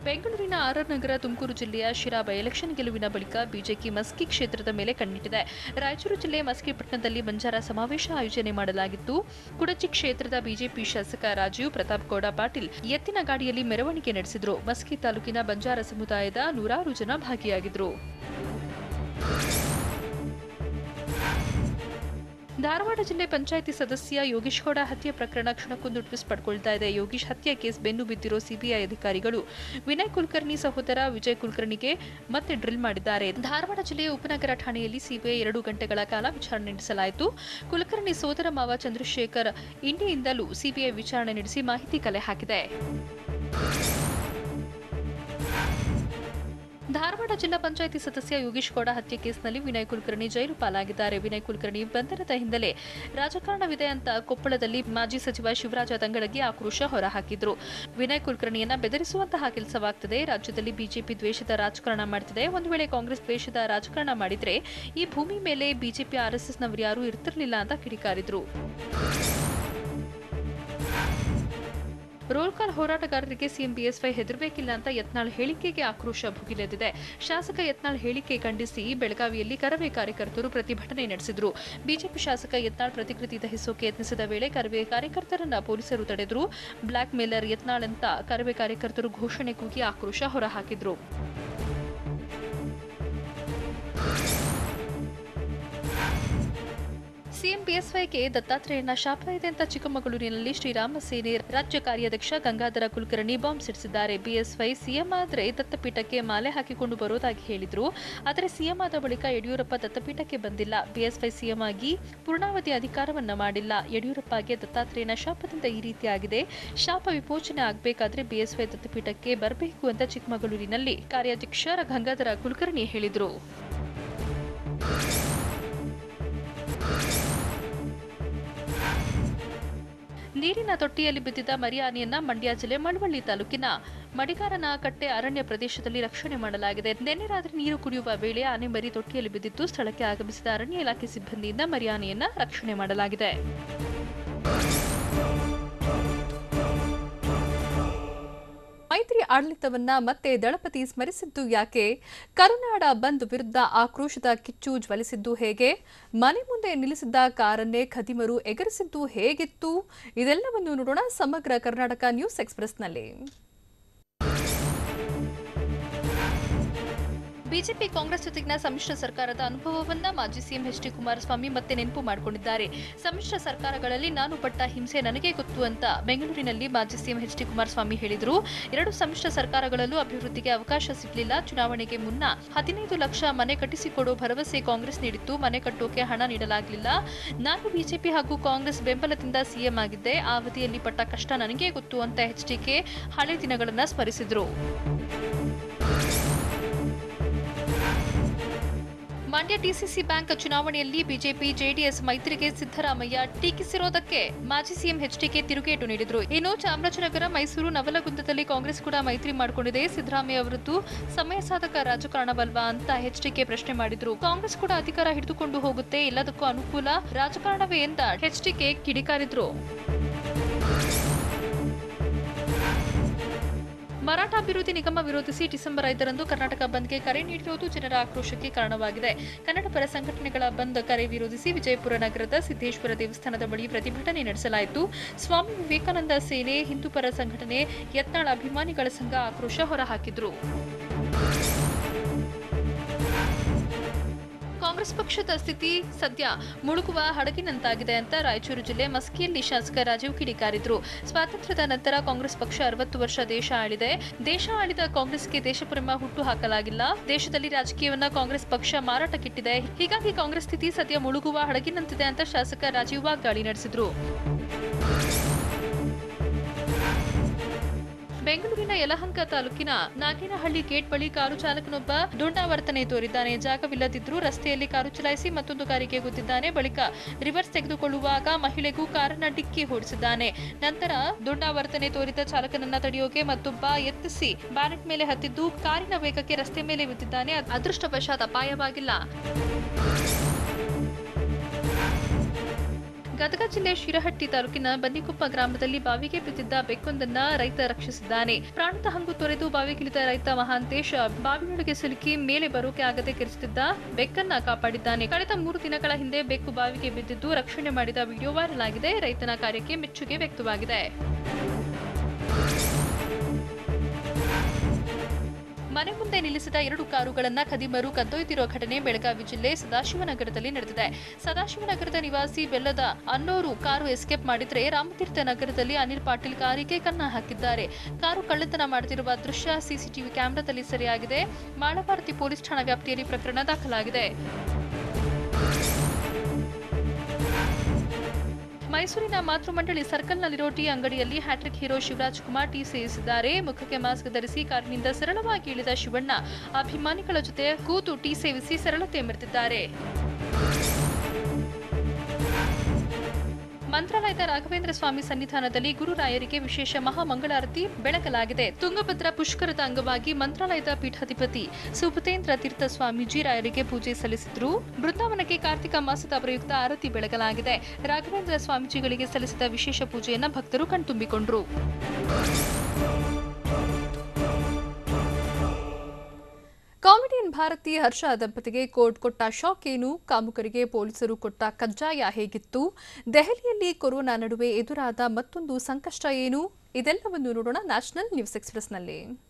ಬೆಂಗಳೂರಿನ ಆರ್ಆರ್ ನಗರ, ತುಮಕೂರು ಜಿಲ್ಲೆಯ ಶಿರಾ ಬೈ ಎಲೆಕ್ಷನ್ ಗೆಲುವಿನ ಬಳಿಕ ಬಿಜೆಪಿ ಮಸ್ಕಿ ಕ್ಷೇತ್ರದ ಮೇಲೆ ಕಣ್ಣಿಟ್ಟಿದೆ. ರಾಯಚೂರು ಜಿಲ್ಲೆ ಮಸ್ಕಿ ಪಟ್ಟಣದಲ್ಲಿ ಬಂಜಾರ ಸಮಾವೇಶ ಆಯೋಜನೆ ಮಾಡಲಾಗಿತ್ತು. ಕುಡಚಿ ಕ್ಷೇತ್ರದ ಬಿಜೆಪಿ ಶಾಸಕ ರಾಜೀವ್ ಪ್ರತಾಪ್ ಗೌಡ ಪಾಟೀಲ್ ಎತ್ತಿನ ಗಾಡಿಯಲ್ಲಿ ಮೆರವಣಿಗೆ ನಡೆಸಿದರು. ಮಸ್ಕಿ ತಾಲೂಕಿನ ಬಂಜಾರ ಸಮುದಾಯದ ನೂರಾರು ಜನ ಭಾಗಿಯಾಗಿದ್ದರು. ಧಾರವಾಡ ಜಿಲ್ಲೆ ಪಂಚಾಯಿತಿ ಸದಸ್ಯ ಯೋಗೀಶ್ ಗೌಡ ಹತ್ಯೆ ಪ್ರಕರಣ ಕ್ಷಣಕ್ಕೊಂದು ಟ್ವಿಸ್ಟ್ ಪಡ್ಕೊಳ್ತಾ ಇದೆ. ಯೋಗೀಶ್ ಹತ್ಯೆ ಕೇಸ್ ಬೆನ್ನು ಬಿದ್ದಿರೋ ಸಿಬಿಐ ಅಧಿಕಾರಿಗಳು ವಿನಯ್ ಕುಲಕರ್ಣಿ ಸಹೋದರ ವಿಜಯ್ ಕುಲಕರ್ಣಿಗೆ ಮತ್ತೆ ಡ್ರಿಲ್ ಮಾಡಿದ್ದಾರೆ. ಧಾರವಾಡ ಜಿಲ್ಲೆಯ ಉಪನಗರ ಠಾಣೆಯಲ್ಲಿ ಸಿಬಿಐ 2 ಗಂಟೆಗಳ ಕಾಲ ವಿಚಾರಣೆ ನಡೆಸಲಾಯಿತು. ಕುಲಕರ್ಣಿ ಸೋದರ ಮಾವ ಚಂದ್ರಶೇಖರ್ ಇಂಡಿಯಿಂದಲೂ ಸಿಬಿಐ ವಿಚಾರಣೆ ನಡೆಸಿ ಮಾಹಿತಿ ಕಲೆ ಹಾಕಿದೆ. ಧಾರವಾಡ ಜಿಲ್ಲಾ ಪಂಚಾಯಿತಿ ಸದಸ್ಯ ಯೋಗೀಶ್ ಗೌಡ ಹತ್ಯೆ ಕೇಸ್ನಲ್ಲಿ ವಿನಯ್ ಕುಲಕರ್ಣಿ ಜೈಲು ಪಾಲಾಗಿದ್ದಾರೆ. ವಿನಯ್ ಕುಲಕರ್ಣಿ ಬಂಧನದ ಹಿನ್ನೆಲೆ ರಾಜಕಾರಣವಿದೆ ಅಂತ ಕೊಪ್ಪಳದಲ್ಲಿ ಮಾಜಿ ಸಚಿವ ಶಿವರಾಜ ತಂಗಡಗಿ ಆಕ್ರೋಶ ಹೊರಹಾಕಿದ್ರು. ವಿನಯ್ ಕುಲಕರ್ಣಿಯನ್ನ ಬೆದರಿಸುವಂತಹ ಕೆಲಸವಾಗ್ತದೆ. ರಾಜ್ಯದಲ್ಲಿ ಬಿಜೆಪಿ ದ್ವೇಷದ ರಾಜಕಾರಣ ಮಾಡ್ತಿದೆ. ಒಂದು ವೇಳೆ ಕಾಂಗ್ರೆಸ್ ದ್ವೇಷದ ರಾಜಕಾರಣ ಮಾಡಿದ್ರೆ ಈ ಭೂಮಿ ಮೇಲೆ ಬಿಜೆಪಿ ಆರ್ಎಸ್ಎಸ್ನವರು ಯಾರೂ ಇರ್ತಿರ್ಲಿಲ್ಲ ಅಂತ ಕಿಡಿಕಾರಿದ್ರು. ರೋಲ್ ಕಾಲ್ ಹೋರಾಟಗಾರರಿಗೆ ಸಿಎಂ ಬಿಎಸ್ವೈ ಹೆದರಬೇಕಿಲ್ಲ ಅಂತ ಯತ್ನಾಳ್ ಹೇಳಿಕೆಗೆ ಆಕ್ರೋಶ ಭುಗಿಲೆದಿದೆ. ಶಾಸಕ ಯತ್ನಾಳ್ ಹೇಳಿಕೆ ಖಂಡಿಸಿ ಬೆಳಗಾವಿಯಲ್ಲಿ ಕರವೇ ಕಾರ್ಯಕರ್ತರು ಪ್ರತಿಭಟನೆ ನಡೆಸಿದ್ರು. ಬಿಜೆಪಿ ಶಾಸಕ ಯತ್ನಾಳ್ ಪ್ರತಿಕೃತಿ ದಹಿಸೋಕೆ ಯತ್ನಿಸಿದ ವೇಳೆ ಕರವೇ ಕಾರ್ಯಕರ್ತರನ್ನ ಪೊಲೀಸರು ತಡೆದ್ರು. ಬ್ಲಾಕ್ ಮೇಲರ್ ಯತ್ನಾಳ್ ಅಂತ ಕರವೇ ಕಾರ್ಯಕರ್ತರು ಘೋಷಣೆ ಕೂಗಿ ಆಕ್ರೋಶ ಹೊರಹಾಕಿದ್ರು. ಸಿಎಂ ಬಿಎಸ್ವೈಗೆ ದತ್ತಾತ್ರೇಯನ ಶಾಪ ಇದೆ ಅಂತ ಚಿಕ್ಕಮಗಳೂರಿನಲ್ಲಿ ಶ್ರೀರಾಮ ಸೇನೆ ರಾಜ್ಯ ಕಾರ್ಯಾಧ್ಯಕ್ಷ Gangadhara Kulkarni bomb ಸಿಡಿಸಿದ್ದಾರೆ. BSY CM ಆದರೆ ದತ್ತಪೀಠಕ್ಕೆ ಮಾಲೆ ಹಾಕಿಕೊಂಡು ಬರೋದಾಗಿ ಹೇಳಿದ್ರು. ಆದರೆ ಸಿಎಂ ಆದ ಬಳಿಕ ಯಡಿಯೂರಪ್ಪ ದತ್ತಪೀಠಕ್ಕೆ ಬಂದಿಲ್ಲ. ಬಿಎಸ್ವೈ ಸಿಎಂ ಆಗಿ ಪೂರ್ಣಾವಧಿ ಅಧಿಕಾರವನ್ನ ಮಾಡಿಲ್ಲ. ಯಡಿಯೂರಪ್ಪಗೆ ದತ್ತಾತ್ರೇಯನ ಶಾಪದಿಂದ ಈ ರೀತಿಯಾಗಿದೆ. ಶಾಪ ವಿಮೋಚನೆ ಆಗಬೇಕಾದ್ರೆ ಬಿಎಸ್ವೈ ದತ್ತಪೀಠಕ್ಕೆ ಬರಬೇಕು ಅಂತ ಚಿಕ್ಕಮಗಳೂರಿನಲ್ಲಿ ಕಾರ್ಯಾಧ್ಯಕ್ಷ ಗಂಗಾಧರ ಕುಲಕರ್ಣಿ ಹೇಳಿದ್ರು. ನೀರಿನ ತೊಟ್ಟಿಯಲ್ಲಿ ಬಿದ್ದಿದ್ದ ಮರಿ ಆನೆಯನ್ನ ಮಂಡ್ಯ ಜಿಲ್ಲೆ ಮಳವಳ್ಳಿ ತಾಲೂಕಿನ ಮಡಿಗಾರನಕಟ್ಟೆ ಅರಣ್ಯ ಪ್ರದೇಶದಲ್ಲಿ ರಕ್ಷಣೆ ಮಾಡಲಾಗಿದೆ. ನಿನ್ನೆ ರಾತ್ರಿ ನೀರು ಕುಡಿಯುವ ವೇಳೆ ಆನೆ ಮರಿ ತೊಟ್ಟಿಯಲ್ಲಿ ಬಿದ್ದಿದ್ದು ಸ್ಥಳಕ್ಕೆ ಆಗಮಿಸಿದ ಅರಣ್ಯ ಇಲಾಖೆ ಸಿಬ್ಬಂದಿಯಿಂದ ಮರಿ ಆನೆಯನ್ನ ರಕ್ಷಣೆ ಮಾಡಲಾಗಿದೆ. ಮೈತ್ರಿ ಆಡಳಿತವನ್ನ ಮತ್ತೆ ದಳಪತಿ ಸ್ಮರಿಸಿದ್ದು ಯಾಕೆ? ಕರುನಾಡ ಬಂದ್ ವಿರುದ್ಧ ಆಕ್ರೋಶದ ಕಿಚ್ಚು ಜ್ವಲಿಸಿದ್ದು ಹೇಗೆ? ಮನೆ ಮುಂದೆ ನಿಲ್ಲಿಸಿದ್ದ ಕಾರನ್ನೇ ಖದೀಮರು ಎಗರಿಸಿದ್ದು ಹೇಗಿತ್ತು? ಇದೆಲ್ಲವನ್ನು ನೋಡೋಣ ಸಮಗ್ರ ಕರ್ನಾಟಕ ನ್ಯೂಸ್ ಎಕ್ಸ್‌ಪ್ರೆಸ್‌ನಲ್ಲಿ. ಬಿಜೆಪಿ ಕಾಂಗ್ರೆಸ್ ಜೊತೆಗಿನ ಸಮ್ಮಿಶ್ರ ಸರ್ಕಾರದ ಅನುಭವವನ್ನ ಮಾಜಿ ಸಿಎಂ ಎಚ್.ಡಿ. ಕುಮಾರಸ್ವಾಮಿ ಮತ್ತೆ ನೆನಪು ಮಾಡಿಕೊಂಡಿದ್ದಾರೆ. ಸಮ್ಮಿಶ್ರ ಸರ್ಕಾರಗಳಲ್ಲಿ ನಾನು ಪಟ್ಟ ಹಿಂಸೆ ನನಗೆ ಗೊತ್ತು ಅಂತ ಬೆಂಗಳೂರಿನಲ್ಲಿ ಮಾಜಿ ಸಿಎಂ ಎಚ್.ಡಿ. ಕುಮಾರಸ್ವಾಮಿ ಹೇಳಿದರು. ಎರಡು ಸಮ್ಮಿಶ್ರ ಸರ್ಕಾರಗಳಲ್ಲೂ ಅಭಿವೃದ್ಧಿಗೆ ಅವಕಾಶ ಸಿಗಲಿಲ್ಲ. ಚುನಾವಣೆಗೆ ಮುನ್ನ 15 ಲಕ್ಷ ಮನೆ ಕಟ್ಟಿಸಿಕೊಡೋ ಭರವಸೆ ಕಾಂಗ್ರೆಸ್ ನೀಡಿತ್ತು. ಮನೆ ಕಟ್ಟೋಕೆ ಹಣ ನೀಡಲಾಗಲಿಲ್ಲ. ನಾನು ಬಿಜೆಪಿ ಹಾಗೂ ಕಾಂಗ್ರೆಸ್ ಬೆಂಬಲದಿಂದ ಸಿಎಂ ಆಗಿದ್ದೆ. ಆ ಅವಧಿಯಲ್ಲಿ ಪಟ್ಟ ಕಷ್ಟ ನನಗೆ ಗೊತ್ತು ಅಂತ ಎಚ್ಡಿಕೆ ಹಳೆ ದಿನಗಳನ್ನ ಸ್ಮರಿಸಿದ್ರು. ಮಂಡ್ಯ ಡಿಸಿಸಿ ಬ್ಯಾಂಕ್ ಚುನಾವಣೆಯಲ್ಲಿ ಬಿಜೆಪಿ ಜೆಡಿಎಸ್ ಮೈತ್ರಿಗೆ ಸಿದ್ದರಾಮಯ್ಯ ಟೀಕಿಸಿರೋದಕ್ಕೆ ಮಾಜಿ ಸಿಎಂ ಎಚ್ಡಿಕೆ ತಿರುಗೇಟು ನೀಡಿದ್ರು. ಇನ್ನು ಚಾಮರಾಜನಗರ, ಮೈಸೂರು, ನವಲಗುಂದದಲ್ಲಿ ಕಾಂಗ್ರೆಸ್ ಕೂಡ ಮೈತ್ರಿ ಮಾಡಿಕೊಂಡಿದೆ. ಸಿದ್ದರಾಮಯ್ಯ ಅವರದ್ದು ಸಮಯ ಸಾಧಕ ರಾಜಕಾರಣವಲ್ವಾ ಅಂತ ಎಚ್ಡಿಕೆ ಪ್ರಶ್ನೆ ಮಾಡಿದ್ರು. ಕಾಂಗ್ರೆಸ್ ಕೂಡ ಅಧಿಕಾರ ಹಿಡಿದುಕೊಂಡು ಹೋಗುತ್ತೆ, ಎಲ್ಲದಕ್ಕೂ ಅನುಕೂಲ ರಾಜಕಾರಣವೇ ಎಂದ ಎಚ್ಡಿಕೆ ಕಿಡಿಕಾರಿದ್ರು. ಮರಾಠ ಅಭಿವೃದ್ಧಿ ನಿಗಮ ವಿರೋಧಿಸಿ ಡಿಸೆಂಬರ್ 5ರಂದು ಕರ್ನಾಟಕ ಬಂದ್ಗೆ ಕರೆ ನೀಡಿರುವುದು ಜನರ ಆಕ್ರೋಶಕ್ಕೆ ಕಾರಣವಾಗಿದೆ. ಕನ್ನಡ ಪರ ಸಂಘಟನೆಗಳ ಬಂದ್ ಕರೆ ವಿರೋಧಿಸಿ ವಿಜಯಪುರ ನಗರದ ಸಿದ್ದೇಶ್ವರ ದೇವಸ್ಥಾನದ ಬಳಿ ಪ್ರತಿಭಟನೆ ನಡೆಸಲಾಯಿತು. ಸ್ವಾಮಿ ವಿವೇಕಾನಂದ ಸೇನೆ, ಹಿಂದೂ ಪರ ಸಂಘಟನೆ, ಯತ್ನಾಳ್ ಅಭಿಮಾನಿಗಳ ಸಂಘ ಆಕ್ರೋಶ ಹೊರಹಾಕಿದ್ರು. ಕಾಂಗ್ರೆಸ್ ಪಕ್ಷದ ಸ್ಥಿತಿ ಸದ್ಯ ಮುಳುಗುವ ಹಡಗಿನಂತಾಗಿದೆ ಅಂತ ರಾಯಚೂರು ಜಿಲ್ಲೆ ಮಸ್ಕಿಯಲ್ಲಿ ಶಾಸಕ ರಾಜೀವ್ ಕಿಡಿಕಾರಿದ್ರು. ಸ್ವಾತಂತ್ರ್ಯದ ನಂತರ ಕಾಂಗ್ರೆಸ್ ಪಕ್ಷ 60 ವರ್ಷ ದೇಶ ಆಳಿದೆ. ದೇಶ ಆಳಿದ ಕಾಂಗ್ರೆಸ್ಗೆ ದೇಶಪ್ರೇಮ ಹುಟ್ಟು ಹಾಕಲಾಗಿಲ್ಲ. ದೇಶದಲ್ಲಿ ರಾಜಕೀಯವನ್ನ ಕಾಂಗ್ರೆಸ್ ಪಕ್ಷ ಮಾರಾಟಕ್ಕಿಟ್ಟಿದೆ. ಹೀಗಾಗಿ ಕಾಂಗ್ರೆಸ್ ಸ್ಥಿತಿ ಸದ್ಯ ಮುಳುಗುವ ಹಡಗಿನಂತಿದೆ ಅಂತ ಶಾಸಕ ರಾಜೀವ್ ವಾಗ್ದಾಳಿ ನಡೆಸಿದ್ರು. ಬೆಂಗಳೂರಿನ ಯಲಹಂಕ ತಾಲೂಕಿನ ನಾಗೇನಹಳ್ಳಿ ಗೇಟ್ ಬಳಿ ಕಾರು ಚಾಲಕನೊಬ್ಬ ದುಂಡಾವರ್ತನೆ ತೋರಿದ್ದಾನೆ. ಜಾಗವಿಲ್ಲದಿದ್ರೂ ರಸ್ತೆಯಲ್ಲಿ ಕಾರು ಚಲಾಯಿಸಿ ಮತ್ತೊಂದು ಕಾರಿಗೆ ಗುದ್ದಿದ್ದಾನೆ. ಬಳಿಕ ರಿವರ್ಸ್ ತೆಗೆದುಕೊಳ್ಳುವಾಗ ಮಹಿಳೆಗೂ ಕಾರನ್ನ ಡಿಕ್ಕಿ ಹೊಡೆಸಿದ್ದಾನೆ. ನಂತರ ದುಂಡಾವರ್ತನೆ ತೋರಿದ ಚಾಲಕನನ್ನ ತಡೆಯೋಕೆ ಮತ್ತೊಬ್ಬ ಯತ್ನಿಸಿ ಬ್ಯಾನೆಟ್ ಮೇಲೆ ಹತ್ತಿದ್ದು ಕಾರಿನ ವೇಗಕ್ಕೆ ರಸ್ತೆ ಮೇಲೆ ಬಿದ್ದಿದ್ದಾನೆ. ಅದೃಷ್ಟವಶಾತ್ ಅಪಾಯವಾಗಿಲ್ಲ. ಗದಗ ಜಿಲ್ಲೆ ಶಿರಹಟ್ಟಿ ತಾಲೂಕಿನ ಬನ್ನಿಕೊಪ್ಪ ಗ್ರಾಮದಲ್ಲಿ ಬಾವಿಗೆ ಬಿದ್ದಿದ್ದ ಬೆಕ್ಕೊಂದನ್ನ ರೈತ ರಕ್ಷಿಸಿದ್ದಾನೆ. ಪ್ರಾಣದ ಹಂಗು ತೊರೆದು ಬಾವಿಗಿಳಿದ ರೈತ ಮಹಾಂತೇಶ್ ಬಾವಿಯೊಳಗೆ ಸಿಲುಕಿ ಮೇಲೆ ಬರೋಕೆ ಆಗದೆ ಕಿರಿಸುತ್ತಿದ್ದ ಬೆಕ್ಕನ್ನ ಕಾಪಾಡಿದ್ದಾನೆ. ಕಳೆದ 3 ದಿನಗಳ ಹಿಂದೆ ಬೆಕ್ಕು ಬಾವಿಗೆ ಬಿದ್ದಿದ್ದು ರಕ್ಷಣೆ ಮಾಡಿದ ವಿಡಿಯೋ ವೈರಲ್ ಆಗಿದೆ. ರೈತನ ಕಾರ್ಯಕ್ಕೆ ಮೆಚ್ಚುಗೆ ವ್ಯಕ್ತವಾಗಿದೆ. ಮನೆ ಮುಂದೆ ನಿಲ್ಲಿಸಿದ 2 ಕಾರುಗಳನ್ನು ಖದೀಮರು ಕದ್ದೊಯ್ದಿರುವ ಘಟನೆ ಬೆಳಗಾವಿ ಜಿಲ್ಲೆ ಸದಾಶಿವನಗರದಲ್ಲಿ ನಡೆದಿದೆ. ಸದಾಶಿವನಗರದ ನಿವಾಸಿ ಬೆಲ್ಲದ ಅನ್ನೋರು ಕಾರು ಎಸ್ಕೇಪ್ ಮಾಡಿದ್ರೆ, ರಾಮತೀರ್ಥ ನಗರದಲ್ಲಿ ಅನಿಲ್ ಪಾಟೀಲ್ ಕಾರಿಗೆ ಕನ್ನ ಹಾಕಿದ್ದಾರೆ. ಕಾರು ಕಳ್ಳತನ ಮಾಡುತ್ತಿರುವ ದೃಶ್ಯ ಸಿಸಿಟಿವಿ ಕ್ಯಾಮೆರಾದಲ್ಲಿ ಸೆರೆಯಾಗಿದೆ. ಮಾಳಭಾರತಿ ಪೊಲೀಸ್ ಠಾಣಾ ವ್ಯಾಪ್ತಿಯಲ್ಲಿ ಪ್ರಕರಣ ದಾಖಲಾಗಿದೆ. ಮೈಸೂರಿನ ಮಾತೃಮಂಡಳಿ ಸರ್ಕಲ್ನಲ್ಲಿರೋ ಟೀ ಅಂಗಡಿಯಲ್ಲಿ hat trick hero Shivraj Kumar tea ಸೇವಿಸಿದ್ದಾರೆ. ಮುಖಕ್ಕೆ ಮಾಸ್ಕ್ ಧರಿಸಿ ಕಾರಿನಿಂದ ಸರಳವಾಗಿ ಇಳಿದ ಶಿವಣ್ಣ ಅಭಿಮಾನಿಗಳ ಜೊತೆ ಕೂತು ಟೀ ಸೇವಿಸಿ ಸರಳತೆ ಮೆರೆದಿದ್ದಾರೆ. ಮಂತ್ರಾಲಯದ ರಾಘವೇಂದ್ರ ಸ್ವಾಮಿ ಸನ್ನಿಧಾನದಲ್ಲಿ ಗುರುರಾಯರಿಗೆ ವಿಶೇಷ ಮಹಾಮಂಗಳಾರತಿ ಬೆಳಗಲಾಗಿದೆ. ತುಂಗಭದ್ರಾ ಪುಷ್ಕರದ ಅಂಗವಾಗಿ ಮಂತ್ರಾಲಯದ ಪೀಠಾಧಿಪತಿ ಸುಬುಧೇಂದ್ರ ತೀರ್ಥ ಸ್ವಾಮೀಜಿ ರಾಯರಿಗೆ ಪೂಜೆ ಸಲ್ಲಿಸಿದ್ರು. ಬೃಂದಾವನಕ್ಕೆ ಕಾರ್ತಿಕ ಮಾಸದ ಪ್ರಯುಕ್ತ ಆರತಿ ಬೆಳಗಲಾಗಿದೆ. ರಾಘವೇಂದ್ರ ಸ್ವಾಮೀಜಿಗಳಿಗೆ ಸಲ್ಲಿಸಿದ ವಿಶೇಷ ಪೂಜೆಯನ್ನ ಭಕ್ತರು ಕಣ್ತುಂಬಿಕೊಂಡ್ರು. ಕಾಮಿಡಿಯನ್ ಭಾರತಿ ಹರ್ಷ ದಂಪತಿಗೆ ಕೋರ್ಟ್ ಕೊಟ್ಟ ಶಾಕ್ ಏನು? ಕಾಮುಕರಿಗೆ ಪೊಲೀಸರು ಕೊಟ್ಟ ಕಜ್ಜಾಯ ಹೇಗಿತ್ತು? ದೆಹಲಿಯಲ್ಲಿ ಕೊರೋನಾ ನಡುವೆ ಎದುರಾದ ಮತ್ತೊಂದು ಸಂಕಷ್ಟ ಏನು? ಇದೆಲ್ಲವನ್ನು ನೋಡೋಣ ನ್ಯಾಷನಲ್ ನ್ಯೂಸ್ ಎಕ್ಸ್‌ಪ್ರೆಸ್‌ನಲ್ಲಿ.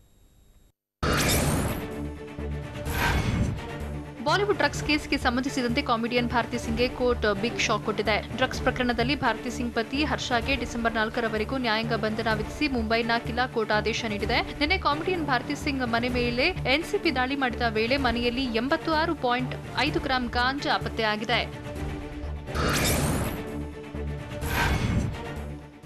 ಬಾಲಿವುಡ್ ಡ್ರಗ್ಸ್ ಕೇಸ್ಗೆ ಸಂಬಂಧಿಸಿದಂತೆ comedian Bharati ಸಿಂಗ್ಗೆ court big shock ಕೊಟ್ಟಿದೆ. ಡ್ರಗ್ಸ್ ಪ್ರಕರಣದಲ್ಲಿ ಭಾರತಿ ಸಿಂಗ್ ಪತಿ ಹರ್ಷಗೆ ಡಿಸೆಂಬರ್ 4ರವರೆಗೂ ನ್ಯಾಯಾಂಗ ಬಂಧನ ವಿಧಿಸಿ ಮುಂಬೈನ ಕಿಲಾ ಕೋರ್ಟ್ ಆದೇಶ ನೀಡಿದೆ. ನಿನ್ನೆ ಕಾಮಿಡಿಯನ್ ಭಾರತಿ ಸಿಂಗ್ ಮನೆ ಮೇಲೆ ಎನ್ಸಿಬಿ ದಾಳಿ ಮಾಡಿದ ವೇಳೆ ಮನೆಯಲ್ಲಿ 86.5 ಗ್ರಾಂ ಗಾಂಜಾ ಪತ್ತೆಯಾಗಿದೆ.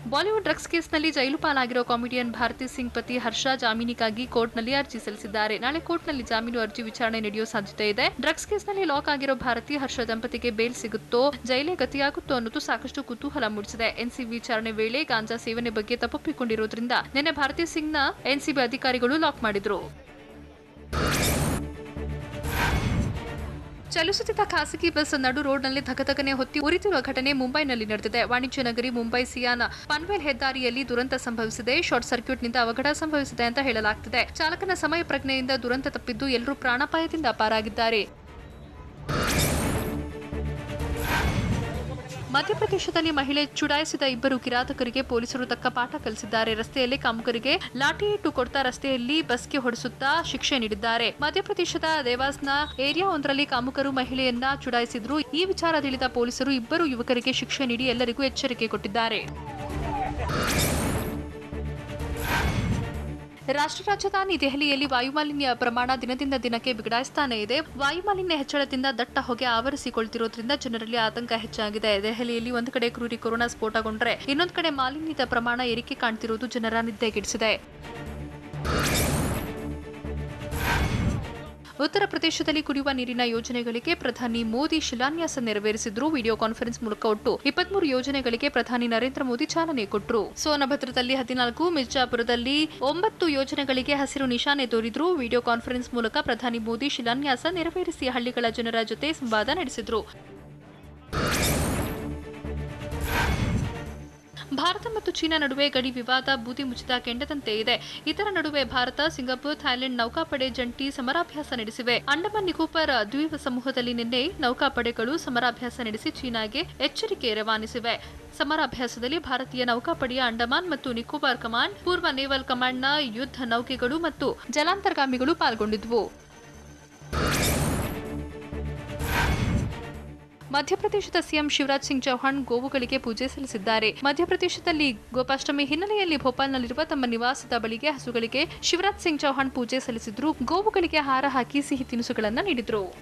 ಬಾಲಿವುಡ್ ಡ್ರಗ್ಸ್ ಕೇಸ್ನಲ್ಲಿ ಜೈಲು ಪಾಲಾಗಿರೋ ಕಾಮಿಡಿಯನ್ ಭಾರತಿ ಸಿಂಗ್ ಪತಿ ಹರ್ಷ ಜಾಮೀನಿಗಾಗಿ ಕೋರ್ಟ್ನಲ್ಲಿ ಅರ್ಜಿ ಸಲ್ಲಿಸಿದ್ದಾರೆ. ನಾಳೆ ಕೋರ್ಟ್ನಲ್ಲಿ ಜಾಮೀನು ಅರ್ಜಿ ವಿಚಾರಣೆ ನಡೆಯುವ ಸಾಧ್ಯತೆ ಇದೆ. ಡ್ರಗ್ಸ್ ಕೇಸ್ನಲ್ಲಿ ಲಾಕ್ ಆಗಿರೋ ಭಾರತಿ ಹರ್ಷ ದಂಪತಿಗೆ ಬೇಲ್ ಸಿಗುತ್ತೋ, ಜೈಲೇ ಗತಿಯಾಗುತ್ತೋ ಅನ್ನೋದು ಸಾಕಷ್ಟು ಕುತೂಹಲ ಮೂಡಿಸಿದೆ. ಎನ್ಸಿಬಿ ವಿಚಾರಣೆ ವೇಳೆ ಗಾಂಜಾ ಸೇವನೆ ಬಗ್ಗೆ ತಪ್ಪೊಪ್ಪಿಕೊಂಡಿರೋದ್ರಿಂದ ನಿನ್ನೆ ಭಾರತಿ ಸಿಂಗ್ನ ಎನ್ಸಿಬಿ ಅಧಿಕಾರಿಗಳು ಲಾಕ್ ಮಾಡಿದ್ರು. ಚಲಿಸುತ್ತಿದ್ದ ಖಾಸಗಿ ಬಸ್ ನಡು ರೋಡ್ನಲ್ಲಿ ಧಗಧಗನೆ ಹೊತ್ತಿ ಉರಿತಿರುವ ಘಟನೆ ಮುಂಬೈನಲ್ಲಿ ನಡೆದಿದೆ. ವಾಣಿಜ್ಯ ನಗರಿ ಮುಂಬೈ ಸಿಯಾನ ಪನ್ವೇಲ್ ಹೆದ್ದಾರಿಯಲ್ಲಿ ದುರಂತ ಸಂಭವಿಸಿದೆ. ಶಾರ್ಟ್ ಸರ್ಕ್ಯೂಟ್ನಿಂದ ಅವಘಡ ಸಂಭವಿಸಿದೆ ಅಂತ ಹೇಳಲಾಗ್ತಿದೆ. ಚಾಲಕನ ಸಮಯ ಪ್ರಜ್ಞೆಯಿಂದ ದುರಂತ ತಪ್ಪಿದ್ದು ಎಲ್ಲರೂ ಪ್ರಾಣಾಪಾಯದಿಂದ ಪಾರಾಗಿದ್ದಾರೆ. ಮಧ್ಯಪ್ರದೇಶದಲ್ಲಿ ಮಹಿಳೆ ಚುಡಾಯಿಸಿದ ಇಬ್ಬರು ಕಿರಾತಕರಿಗೆ ಪೊಲೀಸರು ತಕ್ಕ ಪಾಠ ಕಲಿಸಿದ್ದಾರೆ. ರಸ್ತೆಯಲ್ಲಿ ಕಾಮುಕರಿಗೆ ಲಾಠಿ ಇಟ್ಟು ಕೊಡ್ತಾ ರಸ್ತೆಯಲ್ಲಿ ಬಸ್ಗೆ ಹೊಡೆಸುತ್ತಾ ಶಿಕ್ಷೆ ನೀಡಿದ್ದಾರೆ. ಮಧ್ಯಪ್ರದೇಶದ ದೇವಾಸ್ನ ಏರಿಯಾ ಒಂದರಲ್ಲಿ ಕಾಮುಕರು ಮಹಿಳೆಯನ್ನ ಚುಡಾಯಿಸಿದ್ರು. ಈ ವಿಚಾರ ತಿಳಿದ ಪೊಲೀಸರು ಇಬ್ಬರು ಯುವಕರಿಗೆ ಶಿಕ್ಷೆ ನೀಡಿ ಎಲ್ಲರಿಗೂ ಎಚ್ಚರಿಕೆ ಕೊಟ್ಟಿದ್ದಾರೆ. ರಾಷ್ಟ್ರ ರಾಜಧಾನಿ ದೆಹಲಿಯಲ್ಲಿ ವಾಯುಮಾಲಿನ್ಯ ಪ್ರಮಾಣ ದಿನದಿಂದ ದಿನಕ್ಕೆ ಬಿಗಡಾಯಿಸ್ತಾನೇ ಇದೆ. ವಾಯುಮಾಲಿನ್ಯ ಹೆಚ್ಚಳದಿಂದ ದಟ್ಟ ಹೊಗೆ ಆವರಿಸಿಕೊಳ್ತಿರೋದ್ರಿಂದ ಜನರಲ್ಲಿ ಆತಂಕ ಹೆಚ್ಚಾಗಿದೆ. ದೆಹಲಿಯಲ್ಲಿ ಒಂದು ಕಡೆ ಕ್ರೂರಿ ಕೊರೋನಾ ಸ್ಫೋಟಗೊಂಡ್ರೆ ಇನ್ನೊಂದು ಕಡೆ ಮಾಲಿನ್ಯದ ಪ್ರಮಾಣ ಏರಿಕೆ ಕಾಣ್ತಿರೋದು ಜನರ ನಿದ್ದೆಗೆಡಿಸಿದೆ. ಉತ್ತರ ಪ್ರದೇಶದಲ್ಲಿ ಕುಡಿಯುವ ನೀರಿನ ಯೋಜನೆಗಳಿಗೆ ಪ್ರಧಾನಿ ಮೋದಿ ಶಿಲಾನ್ಯಾಸ ನೆರವೇರಿಸಿದ್ರು. ವಿಡಿಯೋ ಕಾನ್ಫರೆನ್ಸ್ ಮೂಲಕ ಒಟ್ಟು 23 ಯೋಜನೆಗಳಿಗೆ ಪ್ರಧಾನಿ ನರೇಂದ್ರ ಮೋದಿ ಚಾಲನೆ ಕೊಟ್ಟರು. ಸೋನಭದ್ರದಲ್ಲಿ 14, ಮಿರ್ಜಾಪುರದಲ್ಲಿ 9 ಯೋಜನೆಗಳಿಗೆ ಹಸಿರು ನಿಶಾನೆ ತೋರಿದ್ರು. ವಿಡಿಯೋ ಕಾನ್ಫರೆನ್ಸ್ ಮೂಲಕ ಪ್ರಧಾನಿ ಮೋದಿ ಶಿಲಾನ್ಯಾಸ ನೆರವೇರಿಸಿ ಹಳ್ಳಿಗಳ ಜನರ ಜೊತೆ ಸಂವಾದ ನಡೆಸಿದ್ರು. ಭಾರತ ಮತ್ತು ಚೀನಾ ನಡುವೆ ಗಡಿ ವಿವಾದ ಬೂದಿ ಮುಚ್ಚಿದ ಕೆಂಡದಂತೆ ಇದೆ. ಇದರ ನಡುವೆ ಭಾರತ, ಸಿಂಗಾಪುರ್, ಥೈಲ್ಯಾಂಡ್ ನೌಕಾಪಡೆ ಜಂಟಿ ಸಮರಾಭ್ಯಾಸ ನಡೆಸಿವೆ. ಅಂಡಮಾನ್ ನಿಕೋಬಾರ್ ದ್ವೀಪ ಸಮೂಹದಲ್ಲಿ ನಿನ್ನೆ ನೌಕಾಪಡೆಗಳು ಸಮರಾಭ್ಯಾಸ ನಡೆಸಿ ಚೀನಾಗೆ ಎಚ್ಚರಿಕೆ ರವಾನಿಸಿವೆ. ಸಮರಾಭ್ಯಾಸದಲ್ಲಿ ಭಾರತೀಯ ನೌಕಾಪಡೆಯ ಅಂಡಮಾನ್ ಮತ್ತು ನಿಕೋಬಾರ್ ಕಮಾಂಡ್, ಪೂರ್ವ ನೇವಲ್ ಕಮಾಂಡ್ನ ಯುದ್ಧ ನೌಕೆಗಳು ಮತ್ತು ಜಲಾಂತರ್ಗಾಮಿಗಳು ಪಾಲ್ಗೊಂಡಿದ್ವು. ಮಧ್ಯಪ್ರದೇಶದ ಸಿಎಂ ಶಿವರಾಜ್ ಸಿಂಗ್ ಚೌಹಾಣ್ ಗೋವುಗಳಿಗೆ ಪೂಜೆ ಸಲ್ಲಿಸಿದ್ದಾರೆ. ಮಧ್ಯಪ್ರದೇಶದಲ್ಲಿ ಗೋಪಾಷ್ಟಮಿ ಹಿನ್ನೆಲೆಯಲ್ಲಿ ಭೋಪಾಲ್ನಲ್ಲಿರುವ ತಮ್ಮ ನಿವಾಸದ ಬಳಿಗೆ ಹಸುಗಳಿಗೆ ಶಿವರಾಜ್ ಸಿಂಗ್ ಚೌಹಾಣ್ ಪೂಜೆ ಸಲ್ಲಿಸಿದ್ರು. ಗೋವುಗಳಿಗೆ ಆಹಾರ ಹಾಕಿ ಸಿಹಿ ತಿನಿಸುಗಳನ್ನು ನೀಡಿದ್ರು.